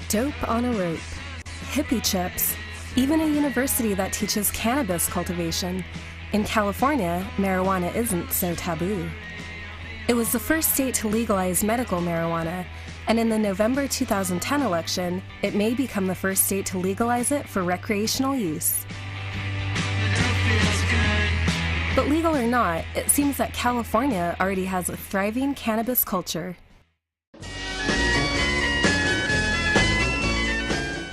Dope on a rope, hippie chips, even a university that teaches cannabis cultivation. In California, marijuana isn't so taboo. It was the first state to legalize medical marijuana, and in the November 2010 election, it may become the first state to legalize it for recreational use. But legal or not, it seems that California already has a thriving cannabis culture.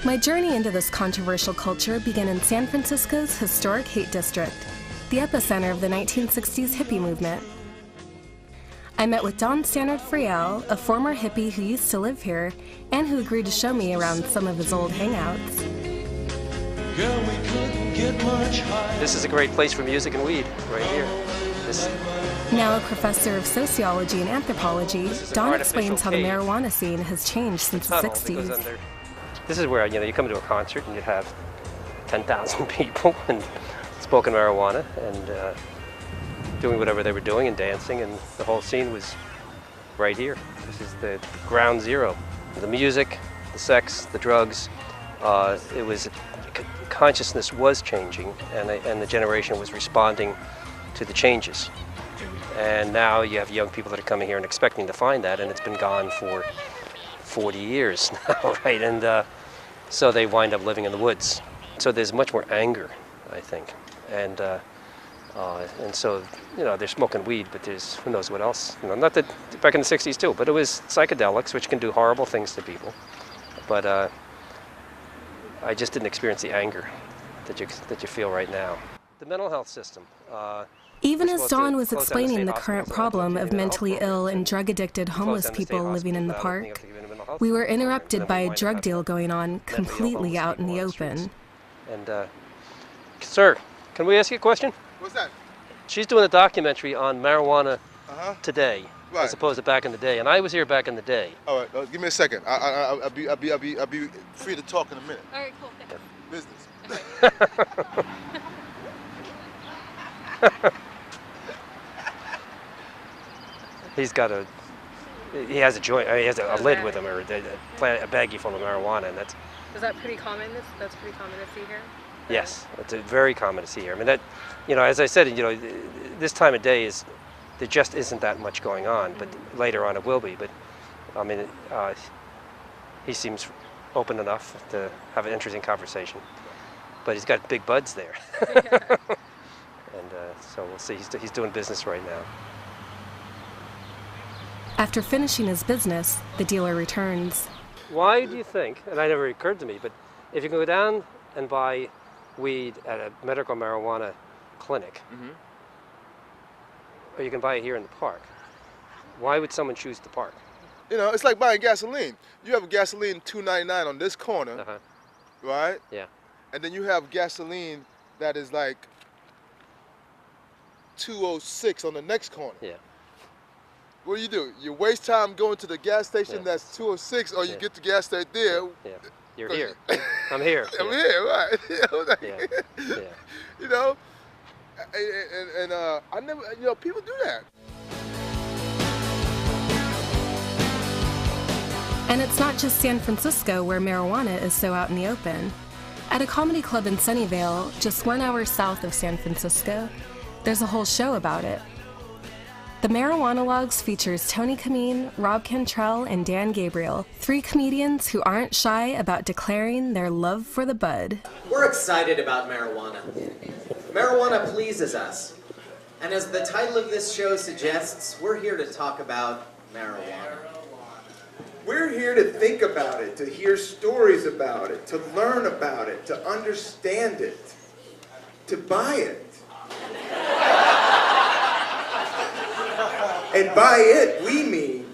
My journey into this controversial culture began in San Francisco's historic Haight District, the epicenter of the 1960s hippie movement. I met with Don Stannard Friel, a former hippie who used to live here and who agreed to show me around some of his old hangouts. Girl, we couldn't get much higher. This is a great place for music and weed, right here. Now a professor of sociology and anthropology, Don explains how the marijuana scene has changed since the 60s. This is where, you come to a concert and you have 10,000 people and smoking marijuana and doing whatever they were doing and dancing, and the whole scene was right here. This is the ground zero. The music, the sex, the drugs, consciousness was changing, and the generation was responding to the changes. And now you have young people that are coming here and expecting to find that, and it's been gone for 40 years now, right? And so they wind up living in the woods. So there's much more anger, I think. And so, they're smoking weed, but there's who knows what else. Not that back in the 60s too, but it was psychedelics, which can do horrible things to people. But I just didn't experience the anger that you feel right now. The mental health system. Even as Don was explaining the current problem of mentally ill and drug-addicted homeless people living in the park, we were interrupted by a drug deal going on completely out in the open. And, sir, can we ask you a question? What's that? She's doing a documentary on marijuana today, right, as opposed to back in the day, and I was here back in the day. All right, give me a second. I'll be free to talk in a minute. All right, cool. Business. He has a joint. He has a lid with him, or a baggie full of marijuana, and that's. Is that pretty common? That's pretty common to see here. Yes, it's very common to see here. I mean, that, as I said, this time of day there just isn't that much going on. But later on, it will be. But I mean, he seems open enough to have an interesting conversation. But he's got big buds there, Yeah. and so we'll see. He's doing business right now. After finishing his business, the dealer returns. Why do you think, and it never occurred to me, but if you can go down and buy weed at a medical marijuana clinic, or you can buy it here in the park, why would someone choose the park? It's like buying gasoline. You have gasoline $2.99 on this corner, right? Yeah. And then you have gasoline that is like $2.06 on the next corner. Yeah. What do? You waste time going to the gas station that's $2.06, or you get the gas right there. Yeah. You're here. I'm here. I'm here, right? Yeah. And I never, people do that. And it's not just San Francisco where marijuana is so out in the open. At a comedy club in Sunnyvale, just 1 hour south of San Francisco, there's a whole show about it. The Marijuana Logs features Tony Kameen, Rob Cantrell, and Dan Gabriel, 3 comedians who aren't shy about declaring their love for the bud. We're excited about marijuana. Marijuana pleases us. And as the title of this show suggests, we're here to talk about marijuana. We're here to think about it, to hear stories about it, to learn about it, to understand it, to buy it. And by it, we mean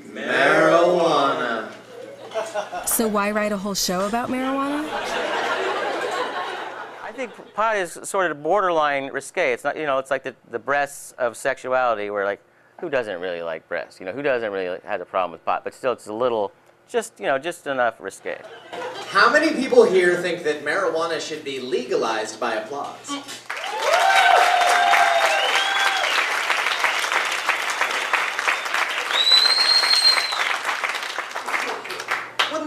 marijuana. So why write a whole show about marijuana? I think pot is sort of borderline risque. It's not, it's like the breasts of sexuality, where like, who doesn't really like breasts? Who doesn't really have a problem with pot? But still, it's a little, just enough risque. How many people here think that marijuana should be legalized by applause?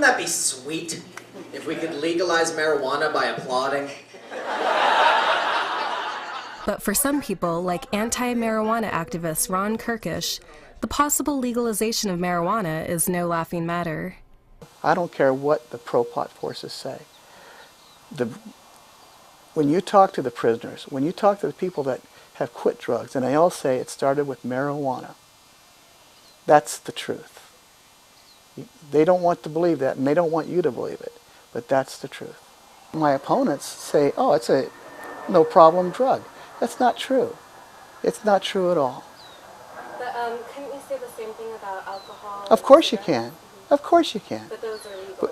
Wouldn't that be sweet if we could legalize marijuana by applauding? But for some people, like anti-marijuana activist Ron Kirkish, the possible legalization of marijuana is no laughing matter. I don't care what the pro-pot forces say. When you talk to the prisoners, when you talk to the people that have quit drugs, and they all say it started with marijuana, that's the truth. They don't want to believe that, and they don't want you to believe it, but that's the truth. My opponents say, oh, it's a no problem drug. That's not true. It's not true at all. But couldn't you say the same thing about alcohol? Of course you can. Of course you can. But those are legal.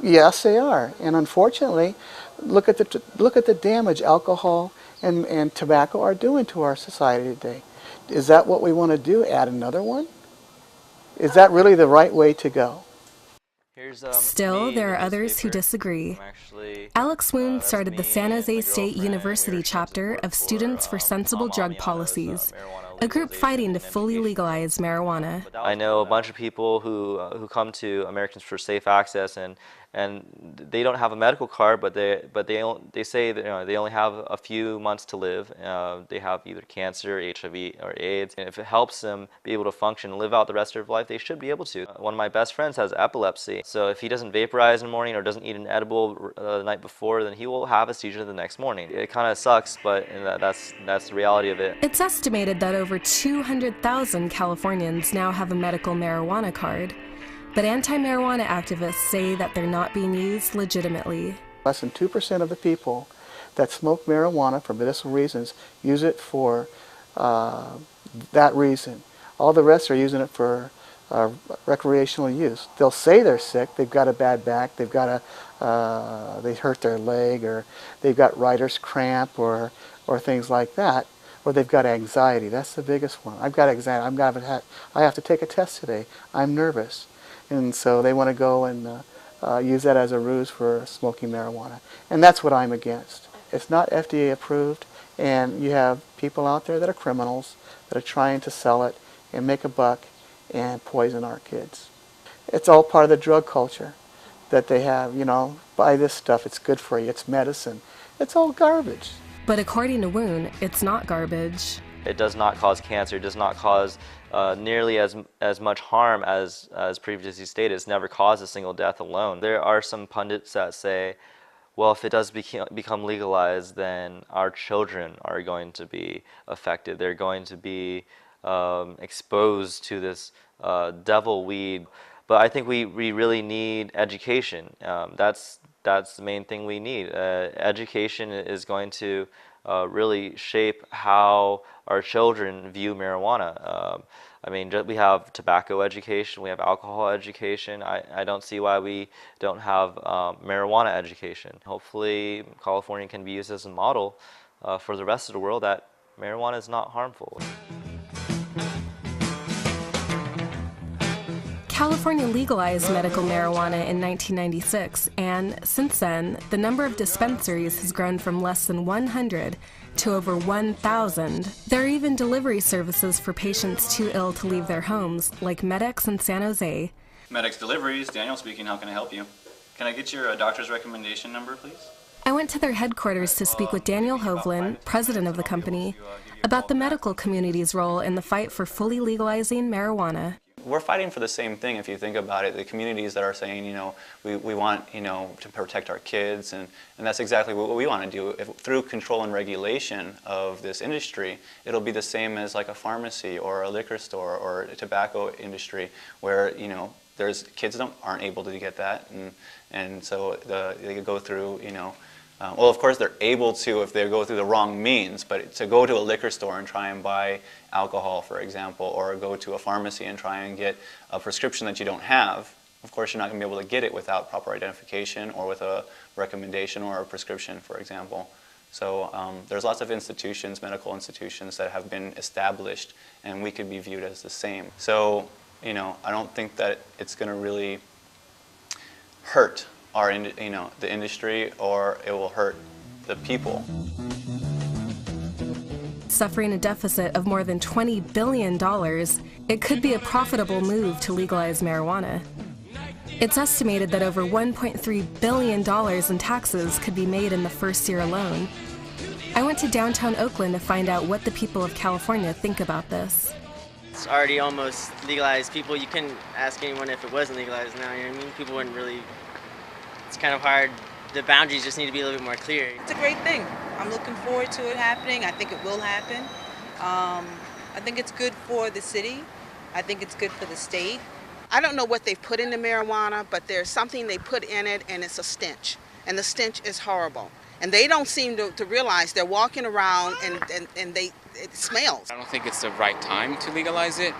Yes, they are. And unfortunately, look at the damage alcohol and tobacco are doing to our society today. Is that what we want to do? Add another one? Is that really the right way to go? Still, there are others who disagree. Alex Woon started the San Jose State University chapter of Students for Sensible Drug Policies, a group fighting to fully legalize marijuana. I know a bunch of people who come to Americans for Safe Access, and they don't have a medical card, but they say that they only have a few months to live. They have either cancer, HIV, or AIDS, and if it helps them be able to function and live out the rest of their life, they should be able to. One of my best friends has epilepsy, so if he doesn't vaporize in the morning or doesn't eat an edible the night before, then he will have a seizure the next morning. It kind of sucks, but that's the reality of it. It's estimated that over 200,000 Californians now have a medical marijuana card. But anti-marijuana activists say that they're not being used legitimately. Less than 2% of the people that smoke marijuana for medicinal reasons use it for that reason. All the rest are using it for recreational use. They'll say they're sick, they've got a bad back, they hurt their leg, or they've got writer's cramp, or things like that, or they've got anxiety. That's the biggest one. I've got anxiety. I have to take a test today. I'm nervous. And so they want to go and use that as a ruse for smoking marijuana. And that's what I'm against. It's not FDA approved, and you have people out there that are criminals that are trying to sell it and make a buck and poison our kids. It's all part of the drug culture that they have, buy this stuff, it's good for you, it's medicine. It's all garbage. But according to Woon, it's not garbage. It does not cause cancer. It does not cause nearly as much harm as previously stated. It's never caused a single death alone. There are some pundits that say, well, if it does become legalized, then our children are going to be affected. They're going to be exposed to this devil weed. But I think we really need education. That's the main thing we need. Education is going to really shape how our children view marijuana. We have tobacco education, we have alcohol education. I don't see why we don't have marijuana education. Hopefully California can be used as a model for the rest of the world that marijuana is not harmful. California legalized medical marijuana in 1996, and since then, the number of dispensaries has grown from less than 100 to over 1,000. There are even delivery services for patients too ill to leave their homes, like Medex in San Jose. Medex Deliveries, Daniel speaking, how can I help you? Can I get your doctor's recommendation number, please? I went to their headquarters to speak with Daniel Hovland, president of the company, about the medical community's role in the fight for fully legalizing marijuana. We're fighting for the same thing if you think about it. The communities that are saying, we want, to protect our kids, and that's exactly what we want to do. Through control and regulation of this industry, it'll be the same as like a pharmacy or a liquor store or a tobacco industry where, there's kids that aren't able to get that, and so they go through, well, of course, they're able to if they go through the wrong means, but to go to a liquor store and try and buy alcohol, for example, or go to a pharmacy and try and get a prescription that you don't have, of course, you're not going to be able to get it without proper identification or with a recommendation or a prescription, for example. So there's lots of institutions, medical institutions, that have been established, and we could be viewed as the same. So, I don't think that it's going to really hurt the industry, or it will hurt the people. Suffering a deficit of more than $20 billion, it could be a profitable move to legalize marijuana. It's estimated that over $1.3 billion in taxes could be made in the first year alone. I went to downtown Oakland to find out what the people of California think about this. It's already almost legalized. People, you couldn't ask anyone if it wasn't legalized now, you know what I mean? People wouldn't really, it's kind of hard. The boundaries just need to be a little bit more clear. It's a great thing. I'm looking forward to it happening. I think it will happen. I think it's good for the city. I think it's good for the state. I don't know what they've put into marijuana, but there's something they put in it, and it's a stench. And the stench is horrible. And they don't seem to realize they're walking around and it smells. I don't think it's the right time to legalize it,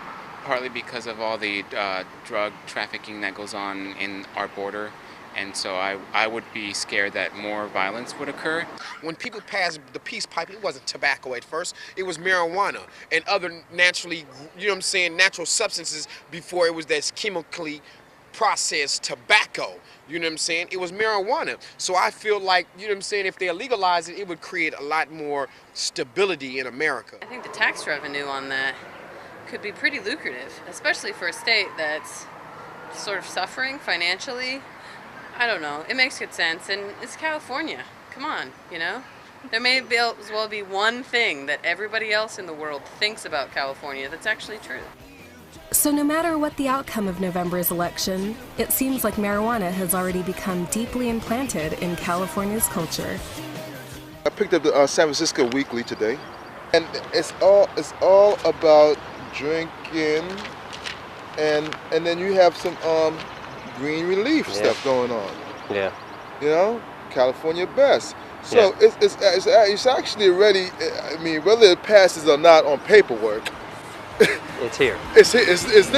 partly because of all the drug trafficking that goes on in our border. And so I would be scared that more violence would occur. When people passed the peace pipe, it wasn't tobacco at first. It was marijuana and other naturally, you know what I'm saying, natural substances before it was that chemically processed tobacco. You know what I'm saying? It was marijuana. So I feel like, you know what I'm saying, if they legalize it, it would create a lot more stability in America. I think the tax revenue on that could be pretty lucrative, especially for a state that's sort of suffering financially. I don't know. It makes good sense, and it's California. Come on, you know? There may as well be one thing that everybody else in the world thinks about California that's actually true. So no matter what the outcome of November's election, it seems like marijuana has already become deeply implanted in California's culture. I picked up the San Francisco Weekly today, and it's all about drinking, and then you have some green relief stuff going on. Yeah. You know, California best. So it's actually already. I mean, whether it passes or not on paperwork, it's here. It's there. It's